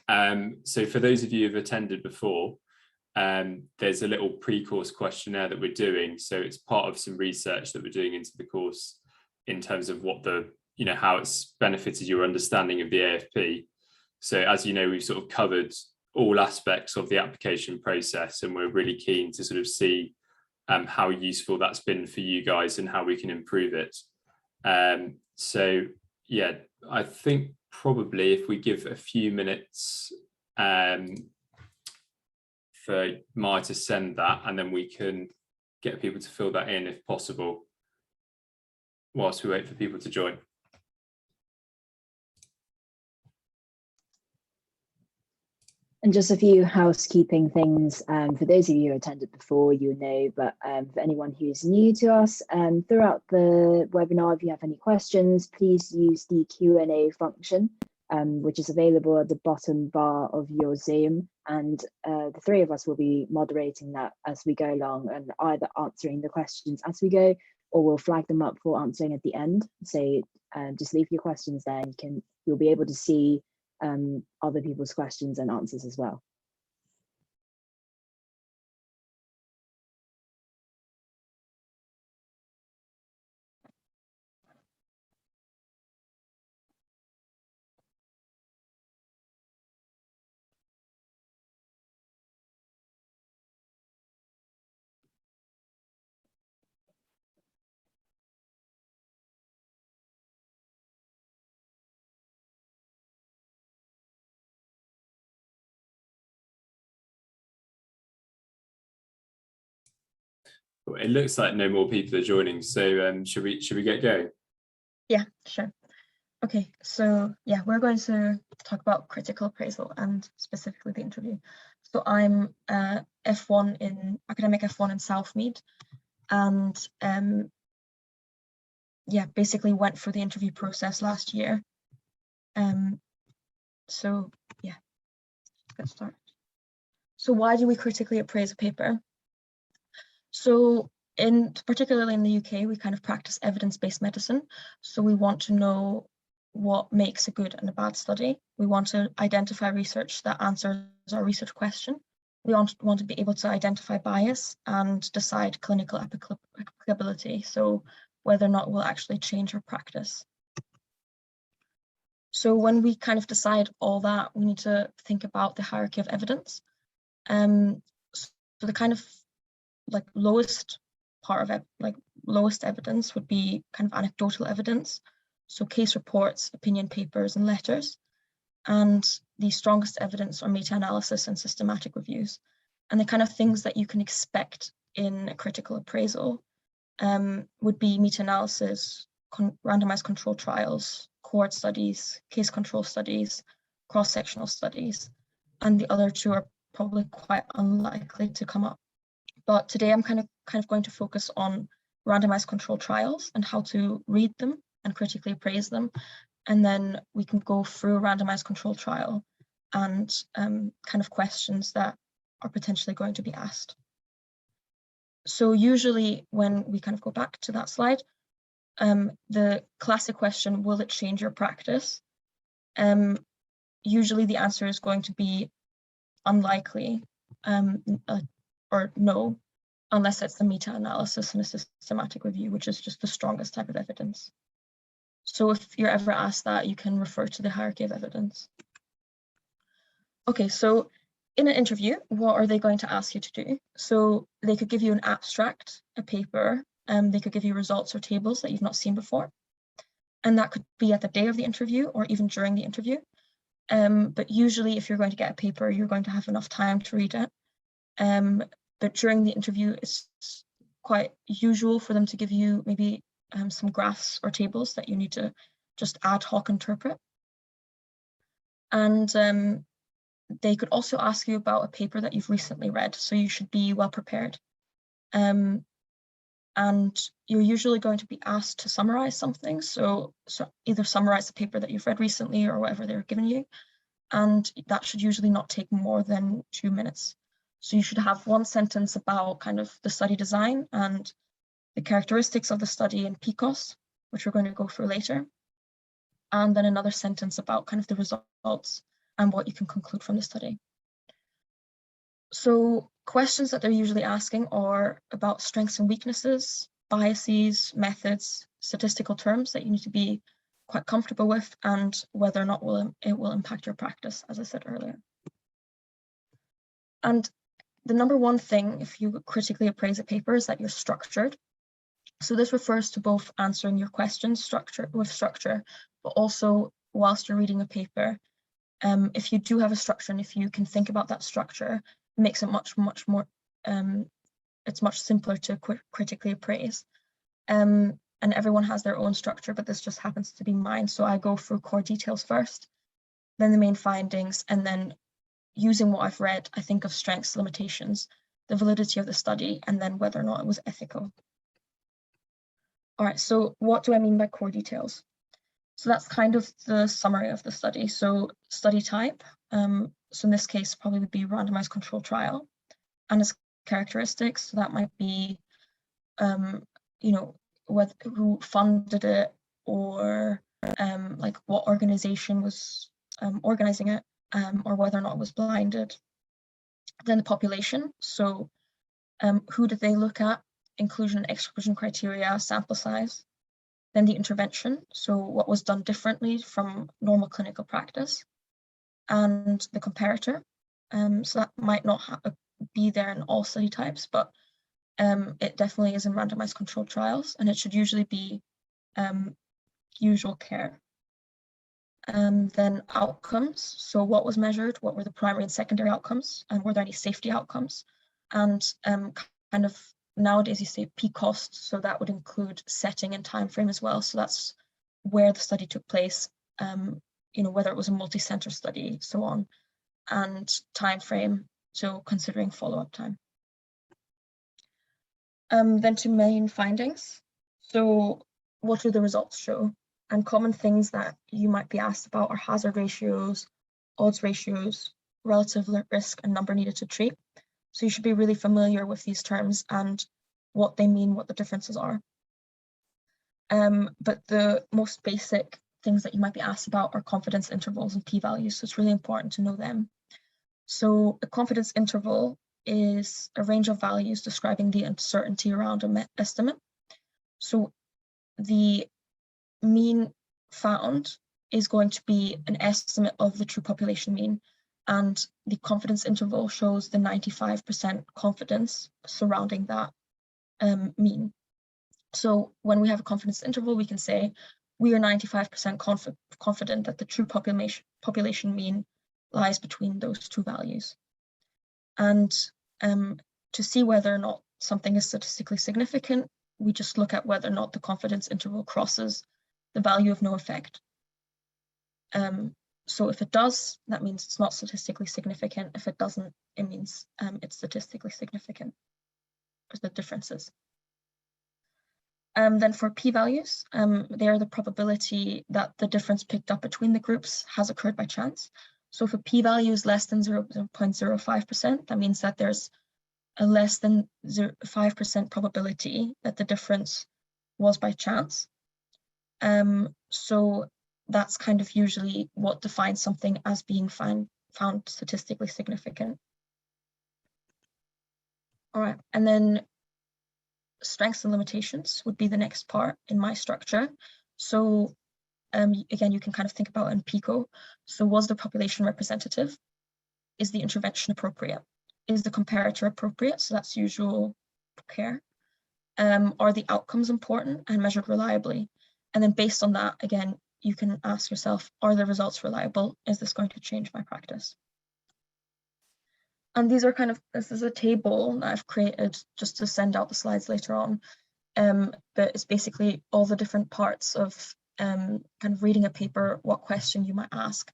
So for those of you who've attended before, there's a little pre-course questionnaire that we're doing. So it's part of some research that we're doing into the course in terms of what how it's benefited your understanding of the AFP. So as you know, we've sort of covered all aspects of the application process, and we're really keen to sort of see how useful that's been for you guys and how we can improve it. So yeah, I think probably if we give a few minutes for Maya to send that, and then we can get people to fill that in if possible, whilst we wait for people to join. And just a few housekeeping things. For those of you who attended before, you know, but for anyone who's new to us, throughout the webinar, if you have any questions, please use the Q&A function, which is available at the bottom bar of your Zoom. And the three of us will be moderating that as we go along, and either answering the questions as we go, or we'll flag them up for answering at the end. So just leave your questions there, and you'll be able to see other people's questions and answers as well. It looks like no more people are joining, so should we get going? Yeah, sure. Okay, so yeah, we're going to talk about critical appraisal and specifically the interview. So I'm F1 in academic F1 in Southmead, and yeah, basically went through the interview process last year. So yeah, let's start. So why do we critically appraise a paper? So particularly in the UK, we kind of practice evidence-based medicine. So we want to know what makes a good and a bad study. We want to identify research that answers our research question. We want to be able to identify bias and decide clinical applicability. So whether or not we'll actually change our practice. So when we kind of decide all that, we need to think about the hierarchy of evidence. So the kind of lowest part of lowest evidence would be kind of anecdotal evidence, so case reports, opinion papers, and letters. And the strongest evidence are meta-analysis and systematic reviews. And the kind of things that you can expect in a critical appraisal would be meta-analysis, randomized control trials, cohort studies, case control studies, cross-sectional studies, and the other two are probably quite unlikely to come up. But today I'm kind of going to focus on randomized control trials and how to read them and critically appraise them. And then we can go through a randomized control trial and kind of questions that are potentially going to be asked. So usually when we kind of go back to that slide, the classic question, will it change your practice? Usually the answer is going to be unlikely, or no, unless it's a meta-analysis and a systematic review, which is just the strongest type of evidence. So if you're ever asked that, you can refer to the hierarchy of evidence. Okay, so in an interview, what are they going to ask you to do? So they could give you an abstract, a paper, they could give you results or tables that you've not seen before. And that could be at the day of the interview or even during the interview. But usually if you're going to get a paper, you're going to have enough time to read it. But during the interview, it's quite usual for them to give you maybe some graphs or tables that you need to just ad hoc interpret. And they could also ask you about a paper that you've recently read, so you should be well prepared. And you're usually going to be asked to summarize something, so either summarize the paper that you've read recently or whatever they're giving you, and that should usually not take more than 2 minutes. So you should have one sentence about kind of the study design and the characteristics of the study and PCOS, which we're going to go through later. And then another sentence about kind of the results and what you can conclude from the study. So questions that they're usually asking are about strengths and weaknesses, biases, methods, statistical terms that you need to be quite comfortable with, and whether or not it will impact your practice, as I said earlier. And the number one thing, if you critically appraise a paper, is that you're structured. So this refers to both answering your questions with structure, but also whilst you're reading a paper, if you do have a structure and if you can think about that structure, it makes it much more, it's much simpler to critically appraise. And everyone has their own structure, but this just happens to be mine. So I go through core details first, then the main findings, and then using what I've read, I think of strengths, limitations, the validity of the study, and then whether or not it was ethical. All right, so what do I mean by core details? So that's kind of the summary of the study. So study type, so in this case, probably would be randomized control trial, and its characteristics. So that might be, you know, who funded it, or like what organization was organizing it, or whether or not it was blinded. Then the population, so who did they look at, inclusion and exclusion criteria, sample size. Then the intervention, so what was done differently from normal clinical practice. And the comparator, so that might not be there in all study types, but it definitely is in randomized controlled trials, and it should usually be usual care. Then outcomes, so what was measured, what were the primary and secondary outcomes, and were there any safety outcomes? And kind of nowadays you say P cost, so that would include setting and time frame as well. So that's where the study took place, you know, whether it was a multi-center study, so on, and time frame, so considering follow-up time. Then to main findings. So what do the results show? And common things that you might be asked about are hazard ratios, odds ratios, relative risk, and number needed to treat. So you should be really familiar with these terms and what they mean, what the differences are. But the most basic things that you might be asked about are confidence intervals and p-values. So it's really important to know them. So a confidence interval is a range of values describing the uncertainty around an estimate. So the mean found is going to be an estimate of the true population mean, and the confidence interval shows the 95% confidence surrounding that mean. So when we have a confidence interval, we can say we are 95% confident that the true population mean lies between those two values. And to see whether or not something is statistically significant, we just look at whether or not the confidence interval crosses the value of no effect. So if it does, that means it's not statistically significant. If it doesn't, it means it's statistically significant, or the differences. Then for p-values, they are the probability that the difference picked up between the groups has occurred by chance. So if a p-value is less than 0.05%, that means that there's a less than 5% probability that the difference was by chance. So that's kind of usually what defines something as being found statistically significant. All right, and then strengths and limitations would be the next part in my structure. So again, you can kind of think about it in PICO. So was the population representative? Is the intervention appropriate? Is the comparator appropriate? So that's usual care. Are the outcomes important and measured reliably? And then based on that, again, you can ask yourself, are the results reliable? Is this going to change my practice? And these are kind of, this is a table that I've created just to send out the slides later on. But it's basically all the different parts of kind of reading a paper, what question you might ask,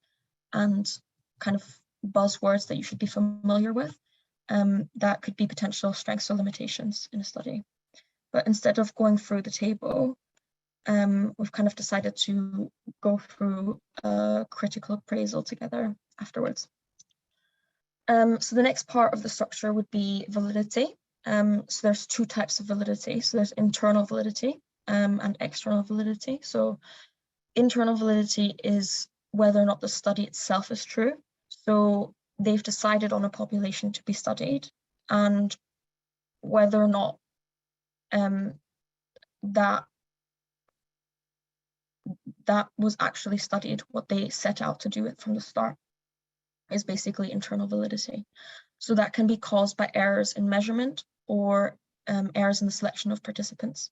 and kind of buzzwords that you should be familiar with. That could be potential strengths or limitations in a study. But instead of going through the table, we've kind of decided to go through a critical appraisal together afterwards. So the next part of the structure would be validity. So there's two types of validity. So there's internal validity and external validity. So internal validity is whether or not the study itself is true. So they've decided on a population to be studied, and whether or not that was actually studied, what they set out to do it from the start, is basically internal validity. So that can be caused by errors in measurement or errors in the selection of participants.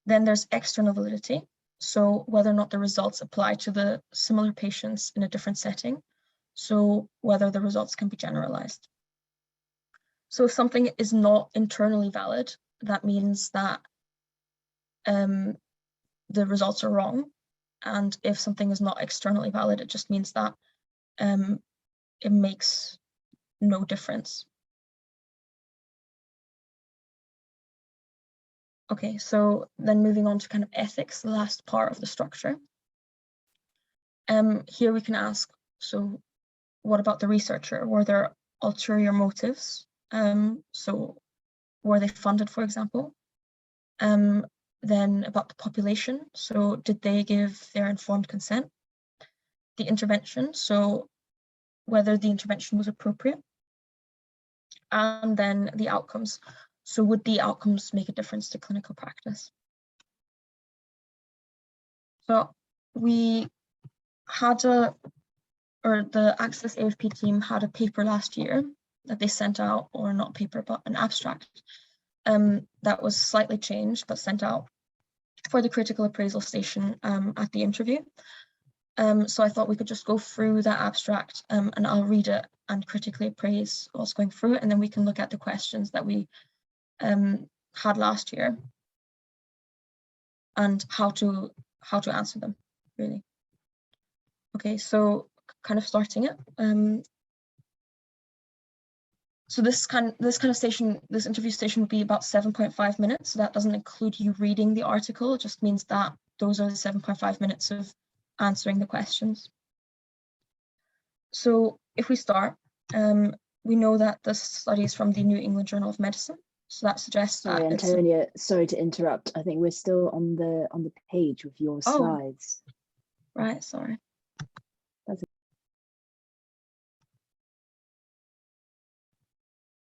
Then there's external validity. So whether or not the results apply to the similar patients in a different setting. So whether the results can be generalized. So if something is not internally valid, that means that the results are wrong. And if something is not externally valid, it just means that it makes no difference. Okay, so then moving on to kind of ethics, the last part of the structure. Here we can ask, so what about the researcher? Were there ulterior motives? So were they funded, for example? Then about the population, so did they give their informed consent? The intervention, so whether the intervention was appropriate. And then the outcomes, so would the outcomes make a difference to clinical practice? So we had the Access AFP team had a paper last year that they sent out, or not paper, but an abstract that was slightly changed, but sent out for the critical appraisal station at the interview. So I thought we could just go through that abstract and I'll read it and critically appraise what's going through it, and then we can look at the questions that we had last year and how to answer them, really. Okay, so kind of starting it. So this interview station would be about 7.5 minutes. So that doesn't include you reading the article. It just means that those are the 7.5 minutes of answering the questions. So if we start, we know that this study is from the New England Journal of Medicine. So that suggests that. Sorry, Antonia, sorry to interrupt. I think we're still on the page with your slides. Right, sorry.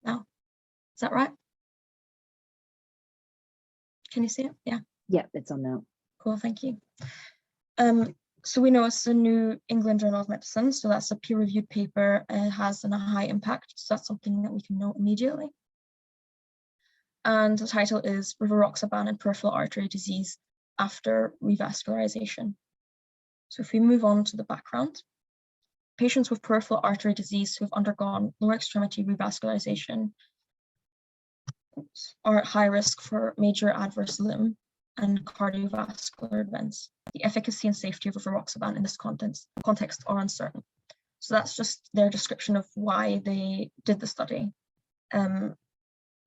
Now, is that right? Can you see it? Yeah. Yeah, it's on now. Cool, thank you. So we know it's the New England Journal of Medicine, so that's a peer-reviewed paper. It has a high impact, so that's something that we can note immediately. And the title is Rivaroxaban and Peripheral Artery Disease After Revascularization. So if we move on to the background, patients with peripheral artery disease who have undergone lower extremity revascularization are at high risk for major adverse limb and cardiovascular events. The efficacy and safety of rivaroxaban in this context are uncertain. So that's just their description of why they did the study.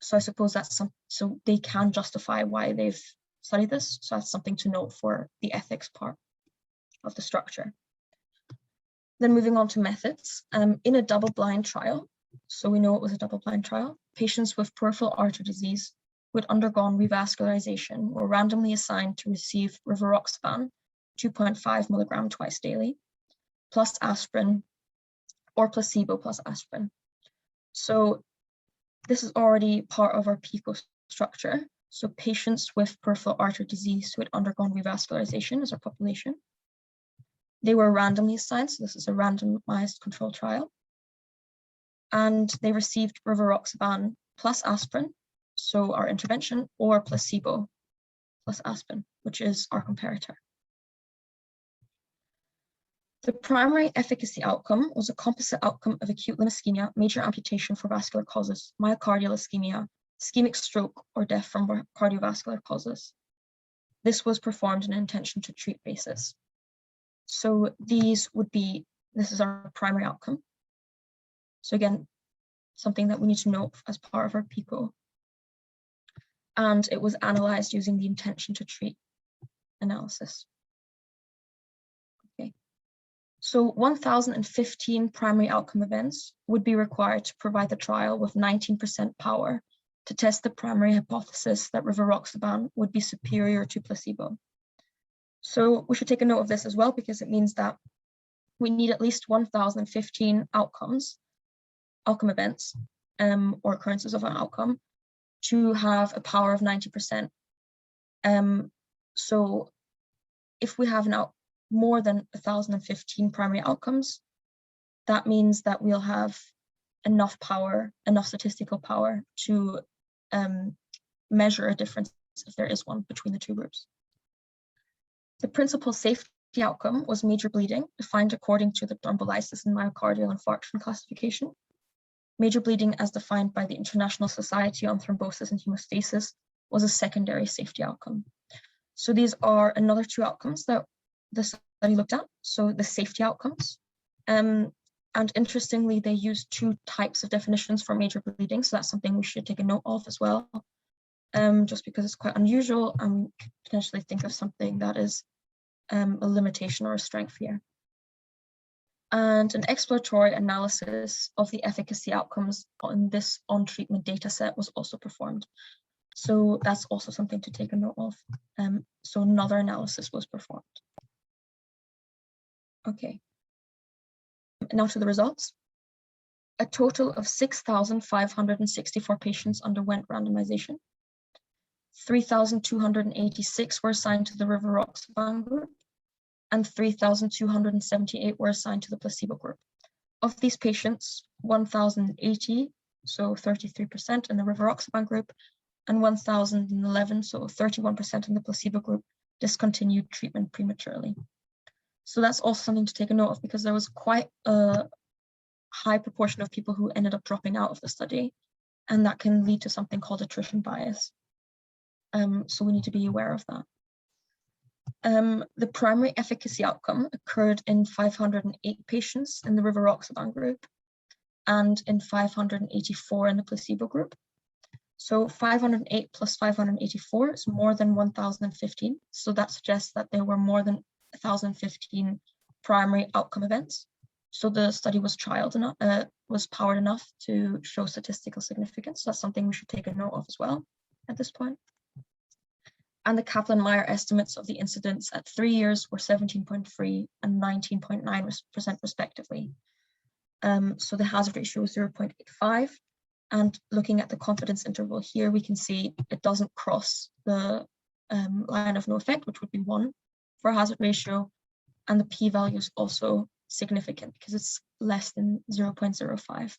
So I suppose that's so they can justify why they've studied this. So that's something to note for the ethics part of the structure. Then moving on to methods, in a double-blind trial, so we know it was a double-blind trial, patients with peripheral artery disease who had undergone revascularization were randomly assigned to receive rivaroxaban, 2.5 milligram twice daily, plus aspirin, or placebo plus aspirin. So this is already part of our PICO structure. So patients with peripheral artery disease who had undergone revascularization is our population. They were randomly assigned, so this is a randomized control trial. And they received rivaroxaban plus aspirin, so our intervention, or placebo plus aspirin, which is our comparator. The primary efficacy outcome was a composite outcome of acute limb ischemia, major amputation for vascular causes, myocardial ischemia, ischemic stroke, or death from cardiovascular causes. This was performed in an intention to treat basis. So this is our primary outcome. So again, something that we need to note as part of our PICO. And it was analyzed using the intention to treat analysis. Okay. So 1,015 primary outcome events would be required to provide the trial with 19% power to test the primary hypothesis that rivaroxaban would be superior to placebo. So we should take a note of this as well, because it means that we need at least 1,015 outcome events, or occurrences of an outcome, to have a power of 90%. So if we have more than 1,015 primary outcomes, that means that we'll have enough statistical power to measure a difference, if there is one, between the two groups. The principal safety outcome was major bleeding, defined according to the thrombolysis and myocardial infarction classification. Major bleeding, as defined by the International Society on Thrombosis and Hemostasis, was a secondary safety outcome. So these are another two outcomes that the study looked at. So the safety outcomes, and interestingly, they used two types of definitions for major bleeding. So that's something we should take a note of as well, just because it's quite unusual, and we could potentially think of something that is a limitation or a strength here. And an exploratory analysis of the efficacy outcomes on this on-treatment data set was also performed. So that's also something to take a note of. So another analysis was performed. Okay. Now to the results. A total of 6,564 patients underwent randomization. 3,286 were assigned to the rivaroxaban group, and 3,278 were assigned to the placebo group. Of these patients, 1,080, so 33% in the rivaroxaban group, and 1,011, so 31% in the placebo group, discontinued treatment prematurely. So that's also something to take a note of, because there was quite a high proportion of people who ended up dropping out of the study, and that can lead to something called attrition bias. So we need to be aware of that. The primary efficacy outcome occurred in 508 patients in the rivaroxaban group and in 584 in the placebo group. So 508 plus 584 is more than 1,015. So that suggests that there were more than 1,015 primary outcome events. So the study was powered enough to show statistical significance. So that's something we should take a note of as well at this point. And the Kaplan-Meier estimates of the incidence at 3 years were 17.3 and 19.9% respectively. So the hazard ratio was 0.85. And looking at the confidence interval here, we can see it doesn't cross the line of no effect, which would be 1 for hazard ratio. And the p-value is also significant because it's less than 0.05.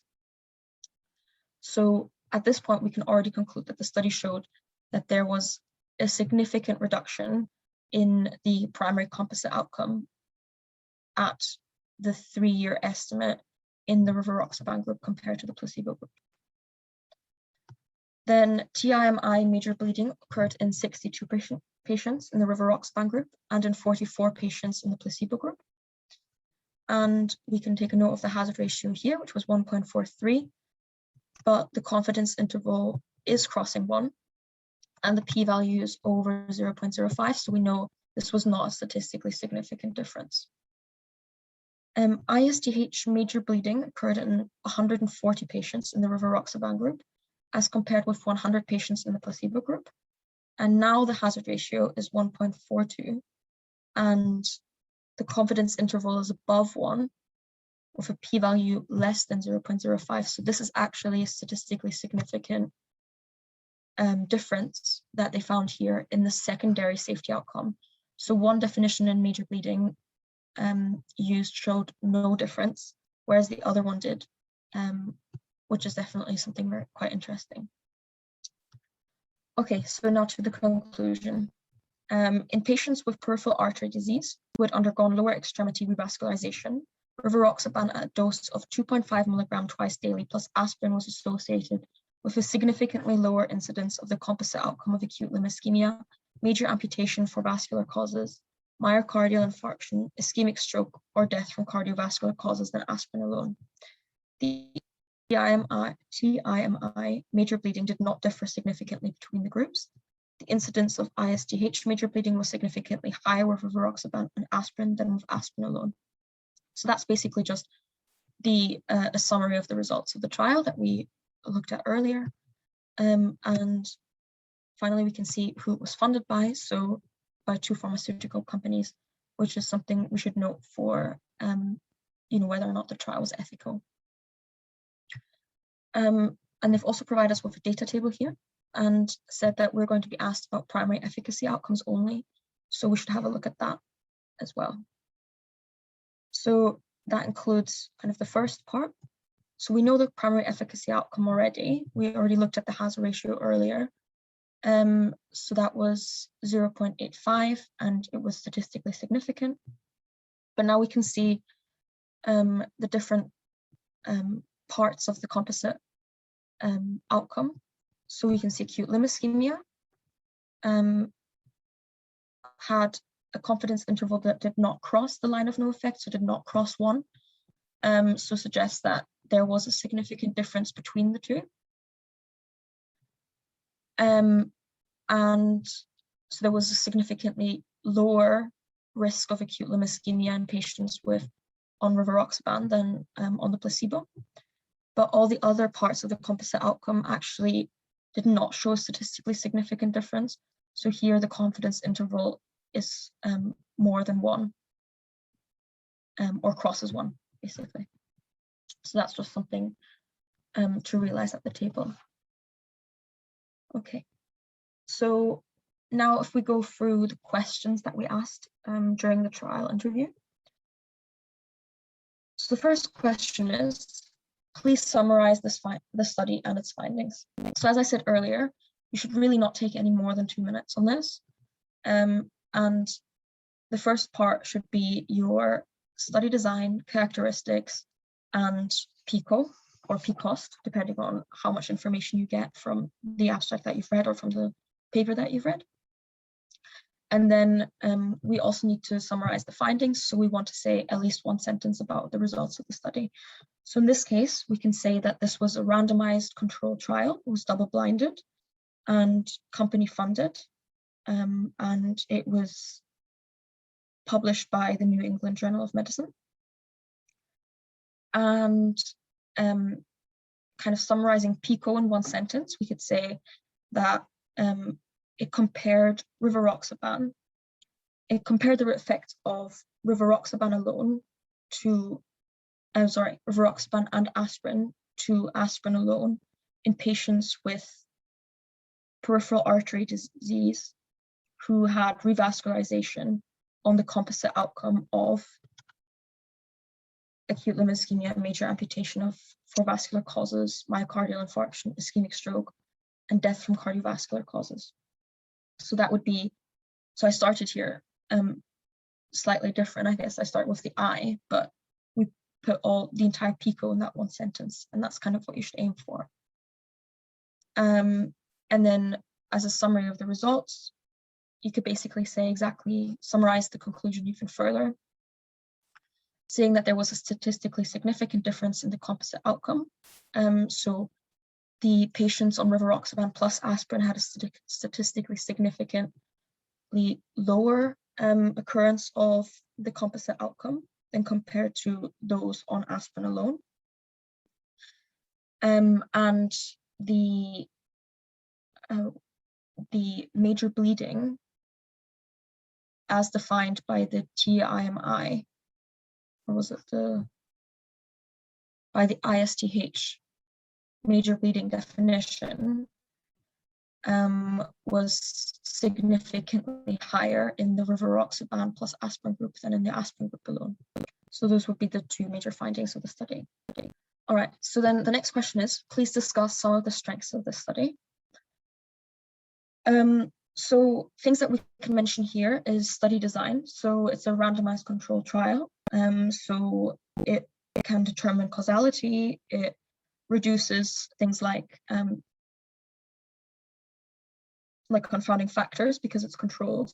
So at this point, we can already conclude that the study showed that there was a significant reduction in the primary composite outcome at the 3-year estimate in the rivaroxaban group compared to the placebo group. Then TIMI major bleeding occurred in 62 patients in the rivaroxaban group and in 44 patients in the placebo group. And we can take a note of the hazard ratio here, which was 1.43, but the confidence interval is crossing 1. And the p-value is over 0.05, so we know this was not a statistically significant difference. ISTH major bleeding occurred in 140 patients in the rivaroxaban group, as compared with 100 patients in the placebo group. And now the hazard ratio is 1.42, and the confidence interval is above 1, with a p-value less than 0.05. So this is actually a statistically significant difference that they found here in the secondary safety outcome. So one definition in major bleeding used showed no difference, whereas the other one did, which is definitely something quite interesting. Okay, so now to the conclusion. In patients with peripheral artery disease who had undergone lower extremity revascularization, rivaroxaban at a dose of 2.5 milligram twice daily plus aspirin was associated with a significantly lower incidence of the composite outcome of acute limb ischemia, major amputation for vascular causes, myocardial infarction, ischemic stroke, or death from cardiovascular causes than aspirin alone. The TIMI major bleeding did not differ significantly between the groups. The incidence of ISTH major bleeding was significantly higher with rivaroxaban and aspirin than with aspirin alone. So that's basically just a summary of the results of the trial that we looked at earlier. And finally, we can see who it was funded by, so by 2 pharmaceutical companies, which is something we should note for whether or not the trial was ethical. And they've also provided us with a data table here and said that we're going to be asked about primary efficacy outcomes only. So we should have a look at that as well. So that includes kind of the first part. So we know the primary efficacy outcome already. We already looked at the hazard ratio earlier. So that was 0.85 and it was statistically significant. But now we can see the different parts of the composite outcome. So we can see acute limb ischemia had a confidence interval that did not cross the line of no effect, so did not cross 1. So suggests that there was a significant difference between the two. And so there was a significantly lower risk of acute limb ischemia in patients on rivaroxaban than on the placebo. But all the other parts of the composite outcome actually did not show a statistically significant difference. So here the confidence interval is more than 1, or crosses 1, basically. So that's just something to realize at the table. Okay, so now if we go through the questions that we asked during the trial interview. So the first question is, please summarize the study and its findings. So as I said earlier, you should really not take any more than 2 minutes on this. And the first part should be your study design, characteristics, and PICO or PCOST, depending on how much information you get from the abstract that you've read or from the paper that you've read. And then we also need to summarize the findings. So we want to say at least 1 sentence about the results of the study. So in this case, we can say that this was a randomized controlled trial. It was double-blinded and company funded. And it was published by the New England Journal of Medicine. And kind of summarizing PICO in 1 sentence, we could say that it compared rivaroxaban. It compared the effect of rivaroxaban alone to, rivaroxaban and aspirin to aspirin alone in patients with peripheral artery disease who had revascularization on the composite outcome of acute limb ischemia, major amputation for vascular causes, myocardial infarction, ischemic stroke, and death from cardiovascular causes. So that would be, so I started here slightly different, I guess. I start with the I, but we put the entire PICO in that 1 sentence, and that's kind of what you should aim for. And then as a summary of the results, you could basically say summarize the conclusion even further, saying that there was a statistically significant difference in the composite outcome. So the patients on rivaroxaban plus aspirin had a statistically significantly lower occurrence of the composite outcome than compared to those on aspirin alone. And the major bleeding, as defined by the TIMI, or was it by the ISTH major bleeding definition, was significantly higher in the rivaroxaban plus aspirin group than in the aspirin group alone. So those would be the 2 major findings of the study. All right, so then the next question is, please discuss some of the strengths of this study. So things that we can mention here is study design. So it's a randomized controlled trial. So it can determine causality. It reduces things like confounding factors because it's controlled.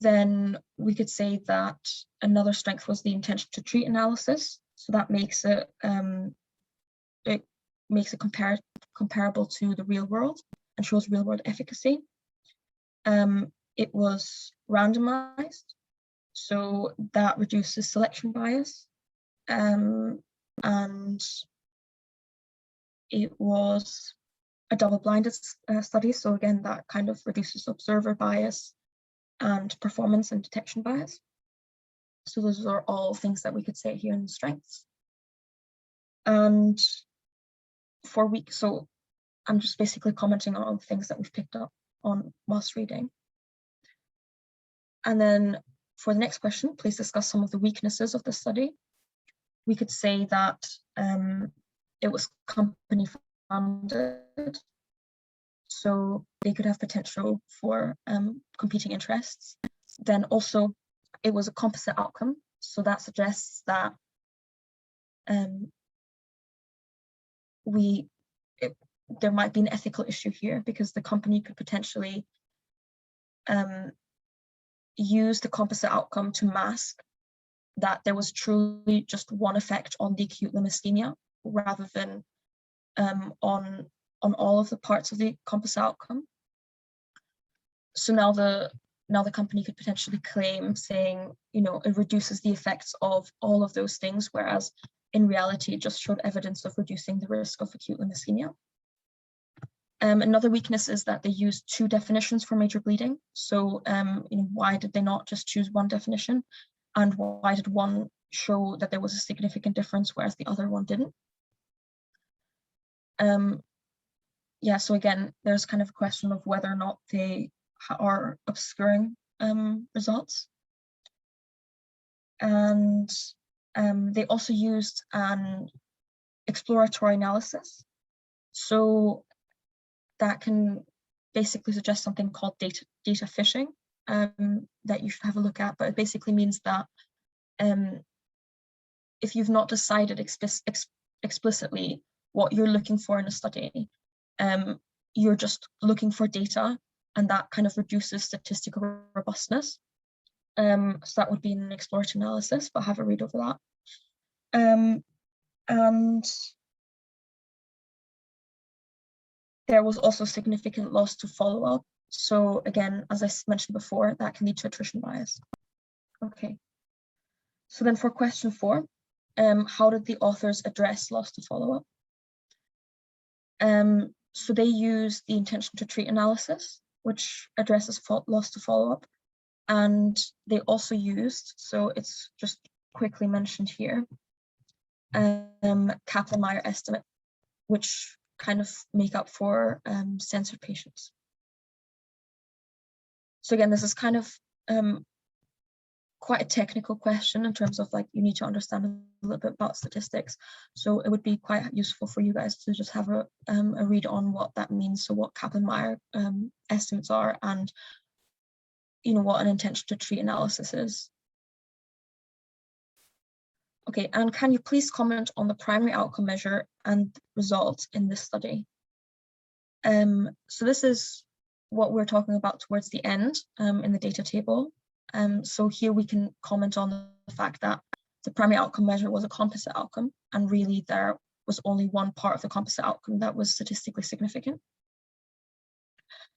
Then we could say that another strength was the intention to treat analysis. So that makes it comparable to the real world and shows real world efficacy. It was randomized, so that reduces selection bias. And it was a double-blinded study, so again, that kind of reduces observer bias and performance and detection bias. So those are all things that we could say here in the strengths. And for weak, so I'm just basically commenting on all the things that we've picked up on whilst reading. And then for the next question, please discuss some of the weaknesses of the study. We could say that it was company funded, so they could have potential for competing interests. Then also it was a composite outcome, so that suggests that there might be an ethical issue here, because the company could potentially use the composite outcome to mask that there was truly just one effect on the acute limb ischemia, rather than on all of the parts of the composite outcome. So now the company could potentially claim, saying, you know, it reduces the effects of all of those things, whereas in reality it just showed evidence of reducing the risk of acute limb ischemia. Another weakness is that they used 2 definitions for major bleeding. So you know, why did they not just choose one definition? And why did one show that there was a significant difference, whereas the other one didn't? Yeah, so again, there's kind of a question of whether or not they are obscuring results. And they also used an exploratory analysis. So that can basically suggest something called data fishing that you should have a look at. But it basically means that if you've not decided explicitly what you're looking for in a study, you're just looking for data, and that kind of reduces statistical robustness. So that would be an exploratory analysis, but have a read over that. And there was also significant loss to follow-up. So again, as I mentioned before, that can lead to attrition bias. Okay. So then for question 4, how did the authors address loss to follow-up? So they use the intention to treat analysis, which addresses loss to follow-up. And they also used, so it's just quickly mentioned here, Kaplan-Meier estimate, which kind of make up for censored patients. So again, this is kind of quite a technical question in terms of, like, you need to understand a little bit about statistics. So it would be quite useful for you guys to just have a read on what that means. So what Kaplan-Meier estimates are, and you know what an intention to treat analysis is. Okay, and can you please comment on the primary outcome measure and results in this study? So this is what we're talking about towards the end in the data table. So here we can comment on the fact that the primary outcome measure was a composite outcome, and really there was only one part of the composite outcome that was statistically significant.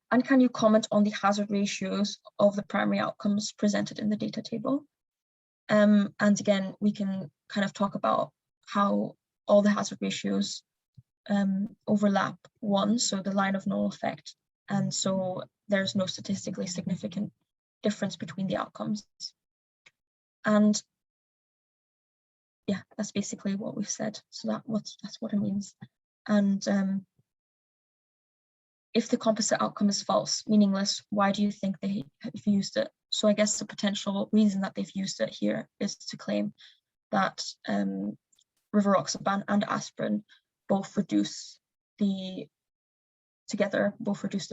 And can you comment on the hazard ratios of the primary outcomes presented in the data table? And again, we can kind of talk about how all the hazard ratios overlap one, so the line of no effect, and so there's no statistically significant difference between the outcomes. And yeah, that's basically what we've said. So that's what it means. And if the composite outcome is false, meaningless, why do you think they have used it? So I guess the potential reason that they've used it here is to claim that rivaroxaban and aspirin both reduce the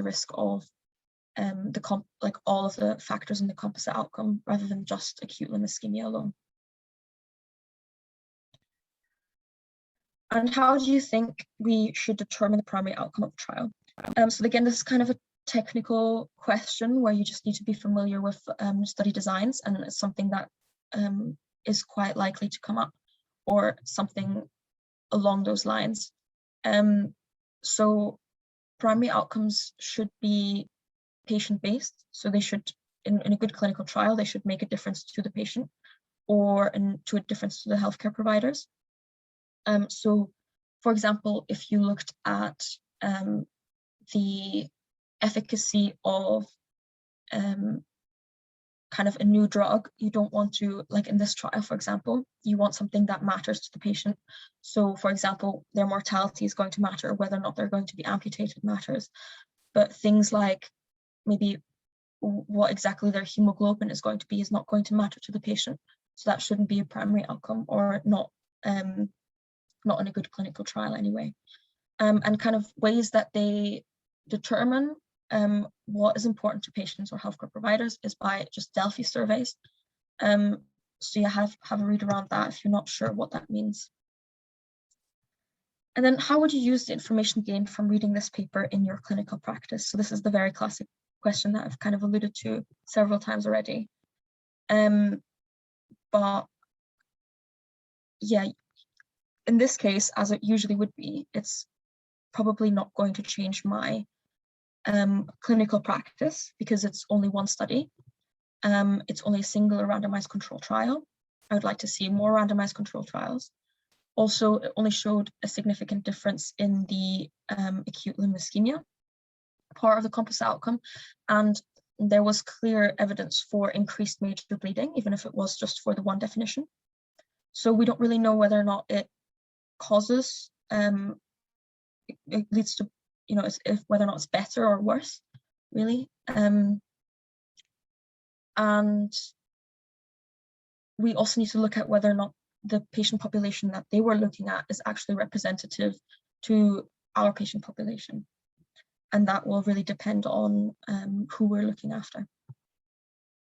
risk of all of the factors in the composite outcome, rather than just acute limb ischemia alone. And how do you think we should determine the primary outcome of the trial? So again, this is kind of a technical question where you just need to be familiar with study designs, and it's something that is quite likely to come up, or something along those lines. So primary outcomes should be patient-based. So they should, in a good clinical trial, they should make a difference to the patient, or to a difference to the healthcare providers. So, for example, if you looked at the efficacy of kind of a new drug, you don't want to, like in this trial, for example, you want something that matters to the patient. So for example, their mortality is going to matter, whether or not they're going to be amputated matters. But things like maybe what exactly their hemoglobin is going to be is not going to matter to the patient. So that shouldn't be a primary outcome, or not in a good clinical trial anyway. And kind of ways that they determine what is important to patients or healthcare providers is by just Delphi surveys. So you have a read around that if you're not sure what that means. And then how would you use the information gained from reading this paper in your clinical practice? So this is the very classic question that I've kind of alluded to several times already. But yeah, in this case, as it usually would be, it's probably not going to change my clinical practice because it's only one study. It's only a single randomized control trial. I would like to see more randomized control trials. Also, it only showed a significant difference in the acute limb ischemia part of the composite outcome, and there was clear evidence for increased major bleeding, even if it was just for the one definition. So we don't really know whether or not it causes, it leads to, you know, if whether or not it's better or worse, really. And we also need to look at whether or not the patient population that they were looking at is actually representative to our patient population. And that will really depend on who we're looking after.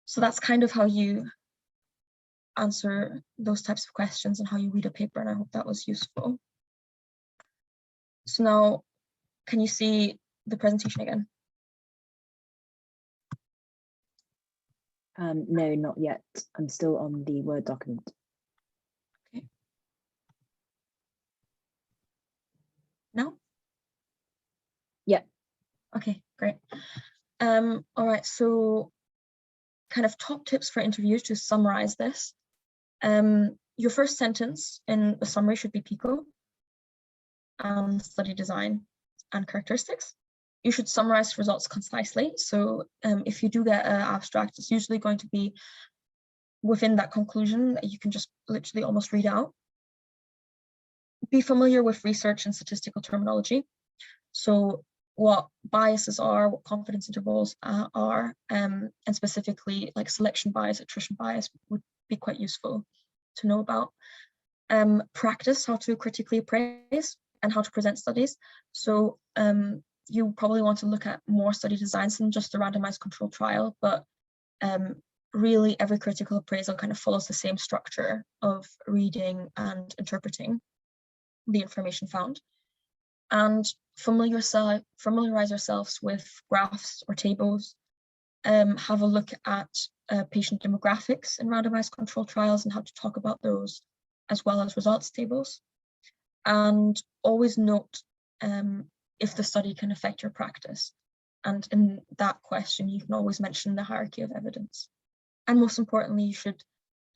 So that's kind of how you answer those types of questions and how you read a paper, and I hope that was useful. So now, can you see the presentation again? No, not yet. I'm still on the Word document. Okay. No? Yeah. Okay, great. All right, so kind of top tips for interviews to summarize this. Your first sentence in the summary should be PICO and study design and characteristics. You should summarize results concisely. So if you do get an abstract, it's usually going to be within that conclusion that you can just literally almost read out. Be familiar with research and statistical terminology. So what biases are, what confidence intervals are, and specifically like selection bias, attrition bias would be quite useful to know about. Practice how to critically appraise and how to present studies. So you probably want to look at more study designs than just a randomized control trial, but really every critical appraisal kind of follows the same structure of reading and interpreting the information found. And familiarize yourselves with graphs or tables. Have a look at patient demographics in randomized control trials and how to talk about those, as well as results tables. And always note if the study can affect your practice. And in that question, you can always mention the hierarchy of evidence. And most importantly, you should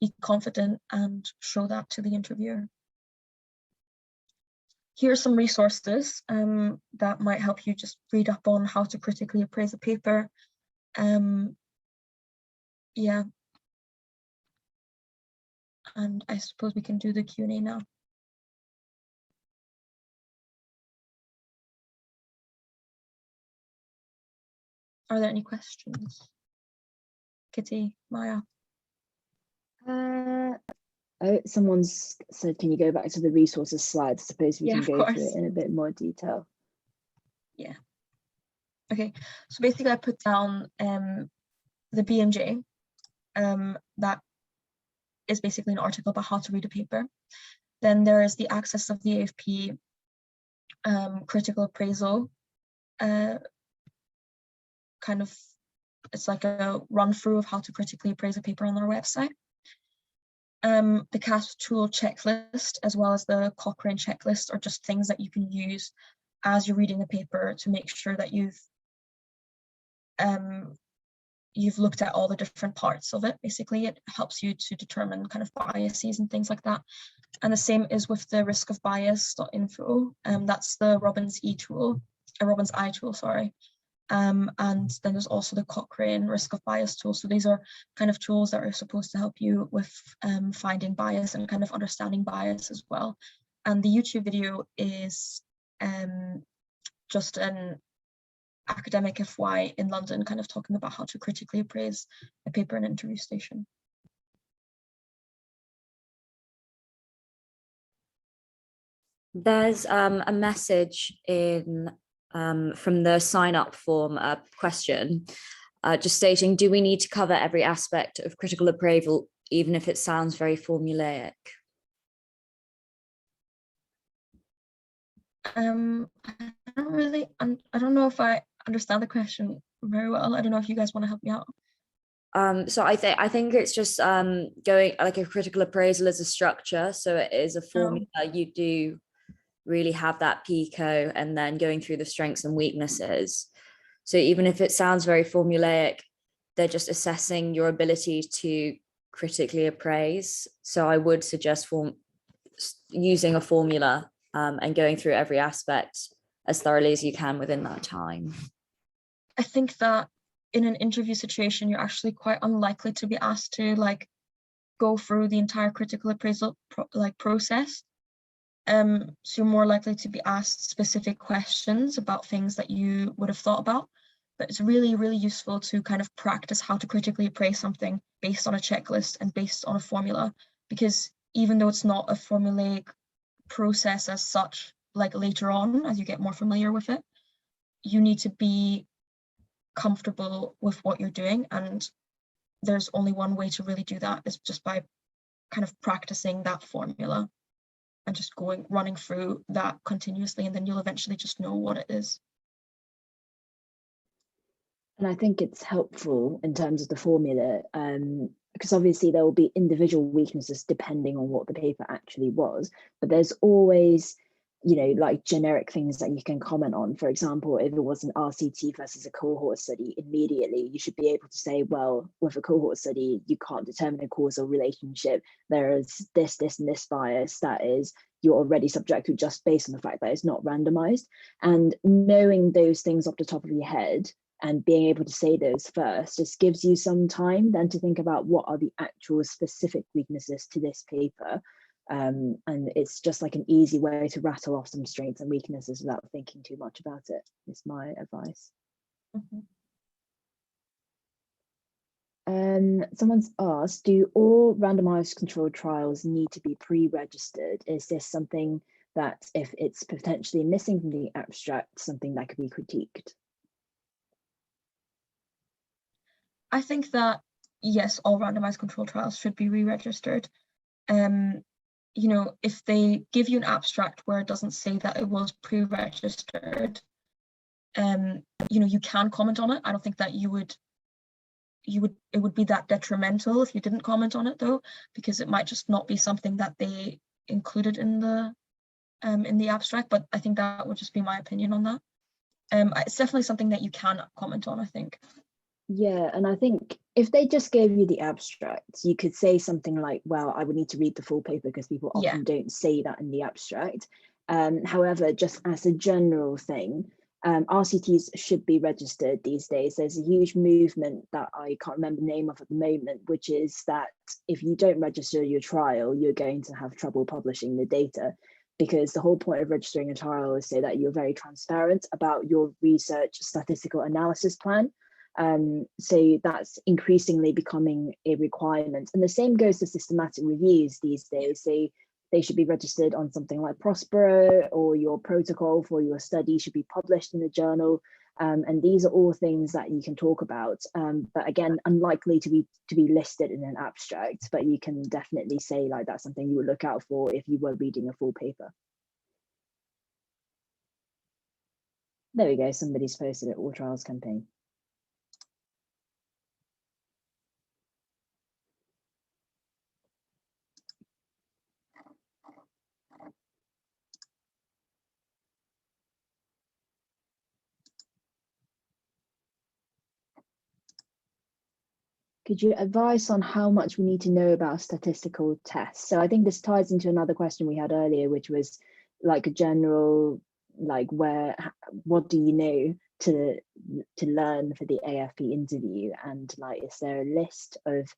be confident and show that to the interviewer. Here are some resources that might help you just read up on how to critically appraise a paper. Yeah. And I suppose we can do the Q&A now. Are there any questions? Kitty, Maya? Oh, someone's said, can you go back to the resources slide? I suppose we can go through it in a bit more detail. Yeah. Okay, so basically I put down the BMJ. That is basically an article about how to read a paper. Then there is the access of the AFP critical appraisal. Kind of, it's like a run through of how to critically appraise a paper on our website. The CASP tool checklist, as well as the Cochrane checklist, are just things that you can use as you're reading the paper to make sure that you've looked at all the different parts of it. Basically, it helps you to determine kind of biases and things like that. And the same is with the riskofbias.info. That's the Robbins I tool, sorry. And then there's also the Cochrane risk of bias tool. So these are kind of tools that are supposed to help you with finding bias and kind of understanding bias as well. And the YouTube video is just an academic FY in London, kind of talking about how to critically appraise a paper and interview station. There's a message in from the sign up form question, just stating, do we need to cover every aspect of critical appraisal, even if it sounds very formulaic? I don't really, I don't know if I understand the question very well. I don't know if you guys want to help me out. So I think it's just going like a critical appraisal is a structure, so it is a formula. You do really have that PICO and then going through the strengths and weaknesses. So even if it sounds very formulaic, they're just assessing your ability to critically appraise. So I would suggest using a formula and going through every aspect as thoroughly as you can within that time. I think that in an interview situation, you're actually quite unlikely to be asked to like go through the entire critical appraisal process. So you're more likely to be asked specific questions about things that you would have thought about. But it's really, really useful to kind of practice how to critically appraise something based on a checklist and based on a formula, because even though it's not a formulaic process as such, like later on, as you get more familiar with it, you need to be comfortable with what you're doing. And there's only one way to really do that, is just by kind of practicing that formula and just running through that continuously, and then you'll eventually just know what it is. And I think it's helpful in terms of the formula, because obviously there will be individual weaknesses depending on what the paper actually was, but there's always, you know, like generic things that you can comment on. For example, if it was an RCT versus a cohort study, immediately you should be able to say, well, with a cohort study, you can't determine a causal relationship. There is this, and this bias that is you're already subject to just based on the fact that it's not randomized. And knowing those things off the top of your head and being able to say those first just gives you some time then to think about what are the actual specific weaknesses to this paper. And it's just like an easy way to rattle off some strengths and weaknesses without thinking too much about it. It's my advice. Someone's asked, do all randomized controlled trials need to be pre-registered? Is this something that, if it's potentially missing from the abstract, something that could be critiqued? I think that, yes, all randomized controlled trials should be re-registered. You know, if they give you an abstract where it doesn't say that it was pre-registered, you know, you can comment on it. I don't think that it would be that detrimental if you didn't comment on it, though, because it might just not be something that they included in the abstract. But I think that would just be my opinion on that. It's definitely something that you can comment on, I think. Yeah, and I think if they just gave you the abstract, you could say something like, well, I would need to read the full paper, because people often don't say that in the abstract. However, just as a general thing, RCTs should be registered these days. There's a huge movement that I can't remember the name of at the moment, which is that if you don't register your trial, you're going to have trouble publishing the data, because the whole point of registering a trial is so that you're very transparent about your research statistical analysis plan. So that's increasingly becoming a requirement. And the same goes to systematic reviews these days. They should be registered on something like Prospero, or your protocol for your study should be published in the journal. And these are all things that you can talk about. But again, unlikely to be listed in an abstract, but you can definitely say like that's something you would look out for if you were reading a full paper. There we go, somebody's posted it, All Trials campaign. Could you advise on how much we need to know about statistical tests? So I think this ties into another question we had earlier, which was like a general, like what do you know to learn for the AFP interview, and like, is there a list of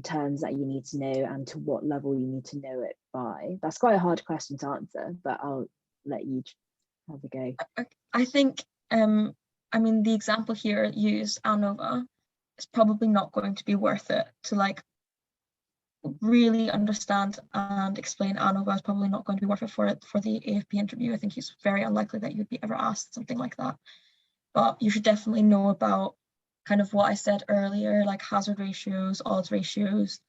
terms that you need to know, and to what level you need to know it by? That's quite a hard question to answer, but I'll let you have a go. I think, I mean, the example here used, ANOVA, is probably not going to be worth it to like really understand and explain. ANOVA is probably not going to be worth it for the AFP interview. I think it's very unlikely that you'd be ever asked something like that. But you should definitely know about kind of what I said earlier, like hazard ratios, odds ratios,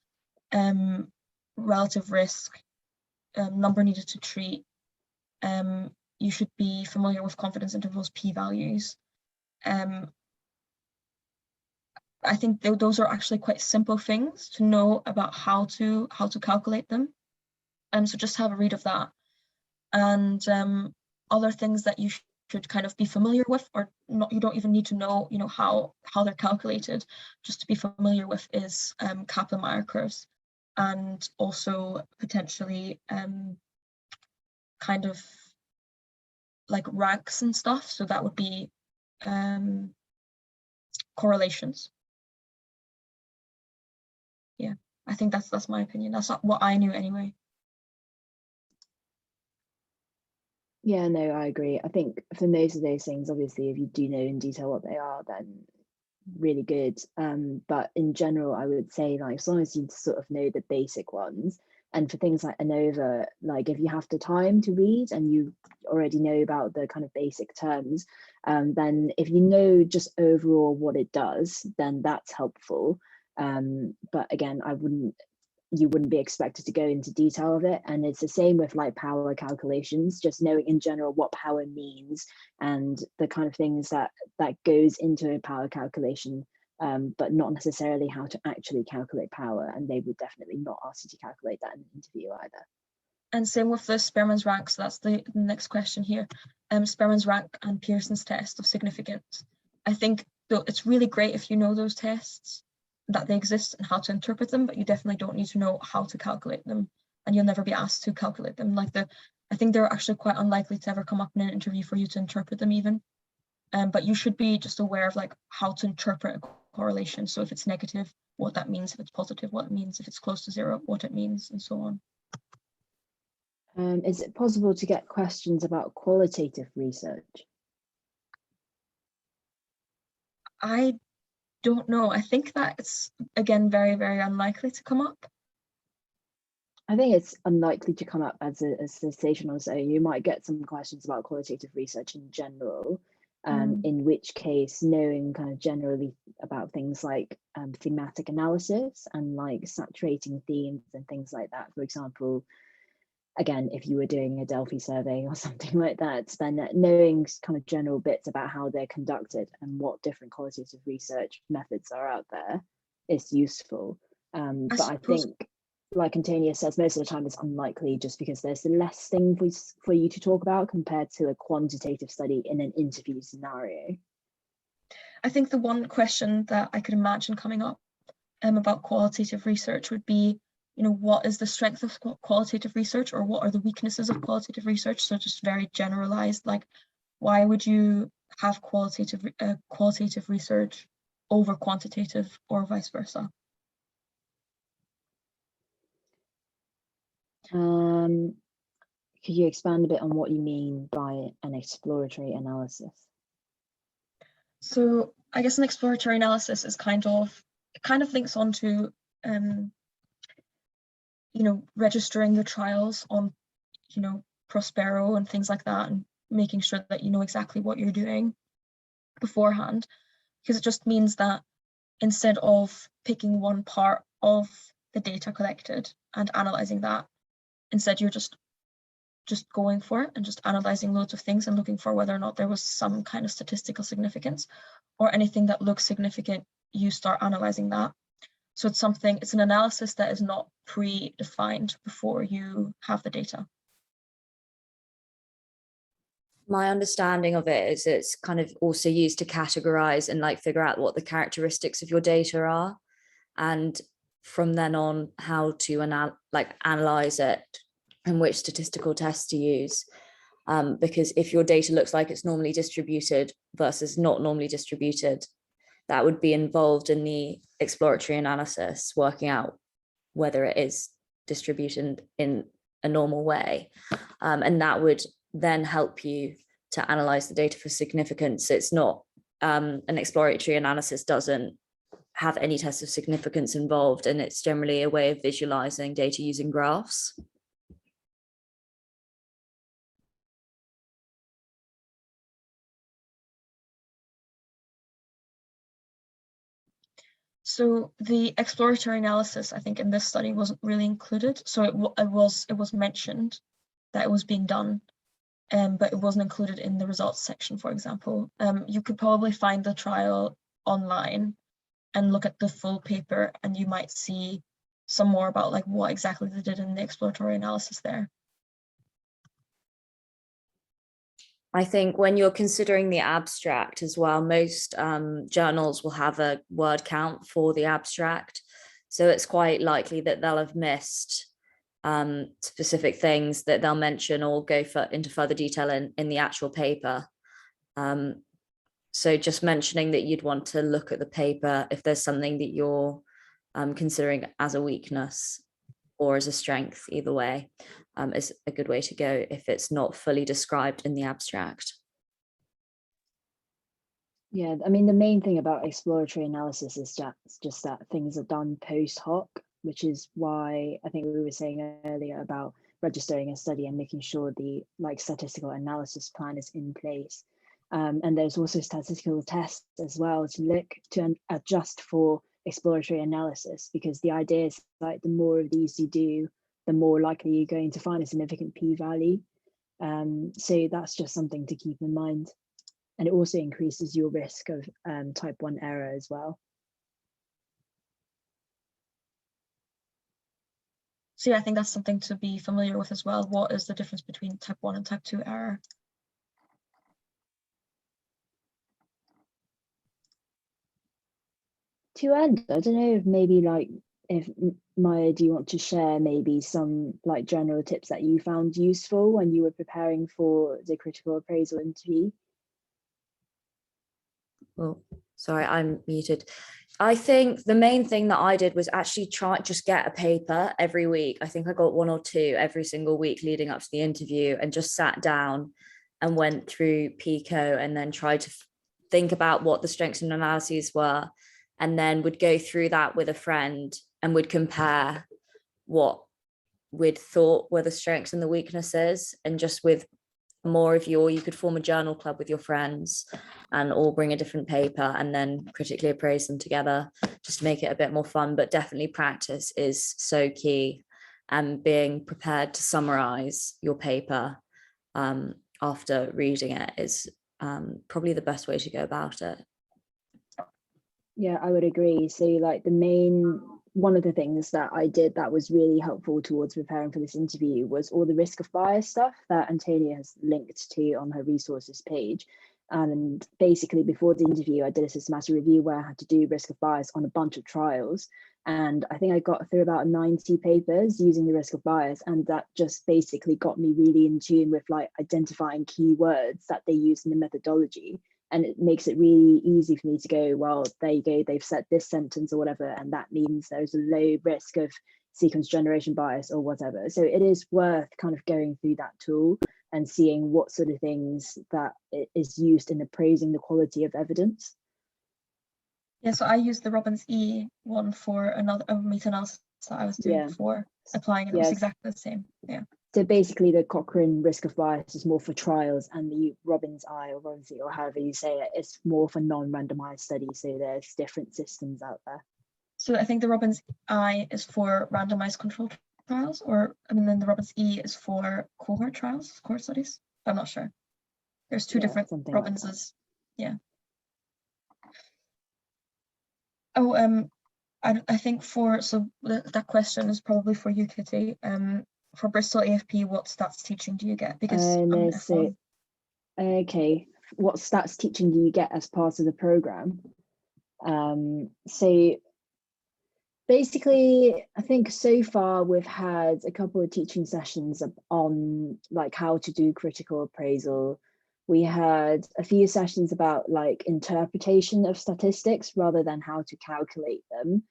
relative risk, number needed to treat. You should be familiar with confidence intervals, p-values. I think those are actually quite simple things to know about how to calculate them. So just have a read of that. And other things that you should kind of be familiar with, or not, you don't even need to know, you know, how they're calculated. Just to be familiar with is Kaplan-Meier curves, and also potentially kind of like ranks and stuff. So that would be correlations. Yeah, I think that's my opinion. That's not what I knew anyway. Yeah, no, I agree. I think for most of those things, obviously, if you do know in detail what they are, then really good. But in general, I would say, like, as long as you sort of know the basic ones, and for things like ANOVA, like if you have the time to read and you already know about the kind of basic terms, then if you know just overall what it does, then that's helpful. But again, you wouldn't be expected to go into detail of it. And it's the same with like power calculations, just knowing in general what power means and the kind of things that goes into a power calculation, but not necessarily how to actually calculate power. And they would definitely not ask you to calculate that in an interview either. And same with the Spearman's rank. So that's the next question here. Spearman's rank and Pearson's test of significance. I think though it's really great if you know those tests, that they exist and how to interpret them, but you definitely don't need to know how to calculate them, and you'll never be asked to calculate them. Like I think they're actually quite unlikely to ever come up in an interview for you to interpret them even. But you should be just aware of like how to interpret a correlation. So if it's negative, what that means. If it's positive, what it means. If it's close to zero, what it means, and so on. Is it possible to get questions about qualitative research? I don't know. I think that it's, again, very, very unlikely to come up. I think it's unlikely to come up as a citational, so you might get some questions about qualitative research in general, in which case knowing kind of generally about things like thematic analysis and like saturating themes and things like that. For example, again, if you were doing a Delphi survey or something like that, then knowing kind of general bits about how they're conducted and what different qualitative research methods are out there is useful. But I think, like Antonia says, most of the time it's unlikely, just because there's less thing for you to talk about compared to a quantitative study in an interview scenario. I think the one question that I could imagine coming up about qualitative research would be, you know, what is the strength of qualitative research, or what are the weaknesses of qualitative research? So just very generalized, like, why would you have qualitative research over quantitative, or vice versa? Could you expand a bit on what you mean by an exploratory analysis? So I guess an exploratory analysis is kind of links onto you know, registering your trials on, you know, Prospero and things like that, and making sure that you know exactly what you're doing beforehand, because it just means that instead of picking one part of the data collected and analyzing that, instead you're just going for it and just analyzing loads of things and looking for whether or not there was some kind of statistical significance, or anything that looks significant, you start analyzing that. So it's an analysis that is not predefined before you have the data. My understanding of it is it's kind of also used to categorize and like figure out what the characteristics of your data are, and from then on how to analyze it and which statistical tests to use. because if your data looks like it's normally distributed versus not normally distributed, that would be involved in the exploratory analysis, working out whether it is distributed in a normal way. And that would then help you to analyze the data for significance. It's not, an exploratory analysis doesn't have any test of significance involved, and it's generally a way of visualizing data using graphs. So the exploratory analysis, I think, in this study wasn't really included. So it was mentioned that it was being done, but it wasn't included in the results section, for example. You could probably find the trial online and look at the full paper, and you might see some more about like what exactly they did in the exploratory analysis there. I think when you're considering the abstract as well, most journals will have a word count for the abstract. So it's quite likely that they'll have missed specific things that they'll mention or go into further detail in the actual paper. So just mentioning that you'd want to look at the paper if there's something that you're considering as a weakness or as a strength, either way, is a good way to go if it's not fully described in the abstract. Yeah, I mean, the main thing about exploratory analysis is just that things are done post hoc, which is why I think we were saying earlier about registering a study and making sure the statistical analysis plan is in place. And there's also statistical tests as well to look to adjust for exploratory analysis, because the idea is like the more of these you do, the more likely you're going to find a significant p-value. So that's just something to keep in mind. And it also increases your risk of type 1 error as well. So yeah, I think that's something to be familiar with as well. What is the difference between type 1 and type 2 error? To end, I don't know if maybe if Maya, do you want to share maybe some general tips that you found useful when you were preparing for the critical appraisal interview? Oh, sorry, I'm muted. I think the main thing that I did was actually just get a paper every week. I think I got 1 or 2 every single week leading up to the interview, and just sat down and went through PICO and then tried to think about what the strengths and analyses were, and then would go through that with a friend and would compare what we'd thought were the strengths and the weaknesses. And just with more of you could form a journal club with your friends and all bring a different paper and then critically appraise them together, just to make it a bit more fun. But definitely practice is so key, and being prepared to summarize your paper after reading it is probably the best way to go about it. Yeah, I would agree. So one of the things that I did that was really helpful towards preparing for this interview was all the risk of bias stuff that Antonia has linked to on her resources page. And basically before the interview, I did a systematic review where I had to do risk of bias on a bunch of trials. And I think I got through about 90 papers using the risk of bias. And that just basically got me really in tune with identifying keywords that they use in the methodology. And it makes it really easy for me to go, well, there you go, they've said this sentence or whatever, and that means there's a low risk of sequence generation bias or whatever. So it is worth kind of going through that tool and seeing what sort of things that is used in appraising the quality of evidence. Yeah, so I used the Robbins E one for another meta-analysis that I was doing for applying, and it was exactly the same. Yeah. So basically the Cochrane risk of bias is more for trials, and the Robbins I or Robbins E, or however you say it, it's more for non-randomized studies. So there's different systems out there. So I think the Robbins I is for randomized controlled trials, and then the Robbins E is for cohort trials, cohort studies. I'm not sure. There's two different Robbinses. Yeah. Oh, I think that question is probably for you, Kitty. For Bristol AFP, what stats teaching do you get? Because okay, what stats teaching do you get as part of the program? So Basically, I think so far we've had a couple of teaching sessions on like how to do critical appraisal. We had a few sessions about like interpretation of statistics rather than how to calculate them.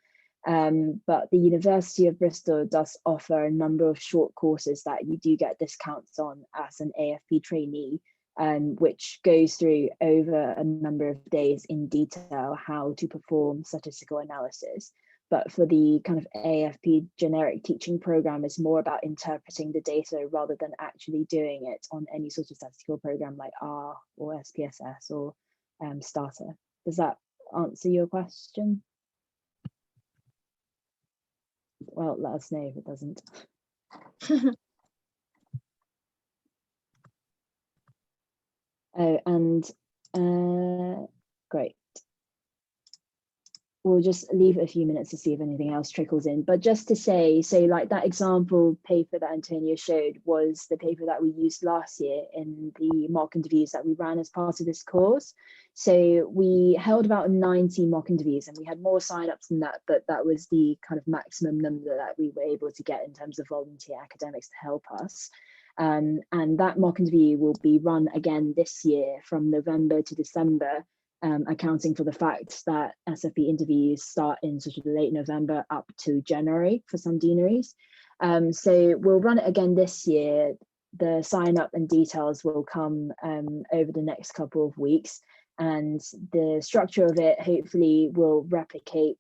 But the University of Bristol does offer a number of short courses that you do get discounts on as an AFP trainee, which goes through over a number of days in detail how to perform statistical analysis. But for the kind of AFP generic teaching program, it's more about interpreting the data rather than actually doing it on any sort of statistical program like R or SPSS or Starter. Does that answer your question? Well, let us know if it doesn't. Oh, and great. We'll just leave a few minutes to see if anything else trickles in. But just to say, so like that example paper that Antonia showed was the paper that we used last year in the mock interviews that we ran as part of this course. So we held about 90 mock interviews and we had more signups than that, but that was the kind of maximum number that we were able to get in terms of volunteer academics to help us. And that mock interview will be run again this year from November to December, accounting for the fact that SFP interviews start in sort of late November up to January for some deaneries. So we'll run it again this year. The sign up and details will come over the next couple of weeks, and the structure of it hopefully will replicate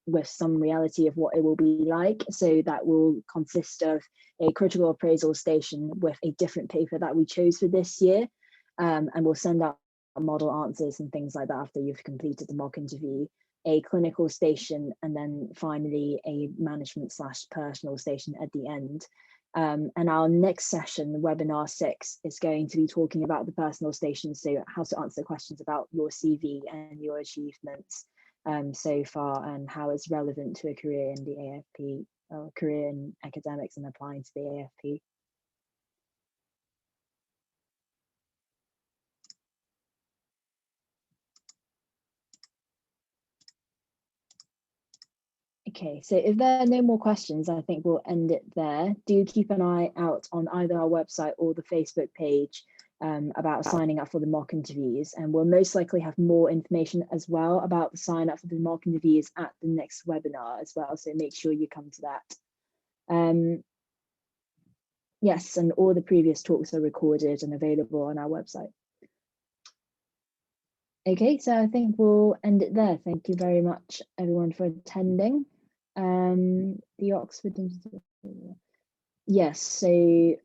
with some reality of what it will be like. So that will consist of a critical appraisal station with a different paper that we chose for this year, and we'll send out model answers and things like that after you've completed the mock interview, a clinical station, and then finally a management / personal station at the end. And our next session, webinar 6, is going to be talking about the personal station, so how to answer questions about your CV and your achievements so far and how it's relevant to a career in the AFP or career in academics and applying to the AFP. Okay, so if there are no more questions, I think we'll end it there. Do keep an eye out on either our website or the Facebook page about signing up for the mock interviews, and we'll most likely have more information as well about the sign up for the mock interviews at the next webinar as well, so make sure you come to that. Yes, and all the previous talks are recorded and available on our website. Okay, so I think we'll end it there. Thank you very much, everyone, for attending. The Oxford, yes, so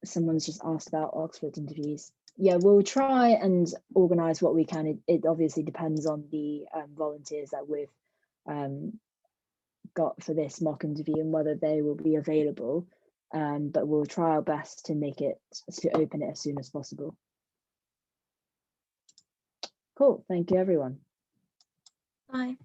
someone's just asked about Oxford interviews. Yeah, we'll try and organise what we can. It obviously depends on the volunteers that we've got for this mock interview and whether they will be available. But we'll try our best to make it, to open it as soon as possible. Cool, thank you everyone. Bye.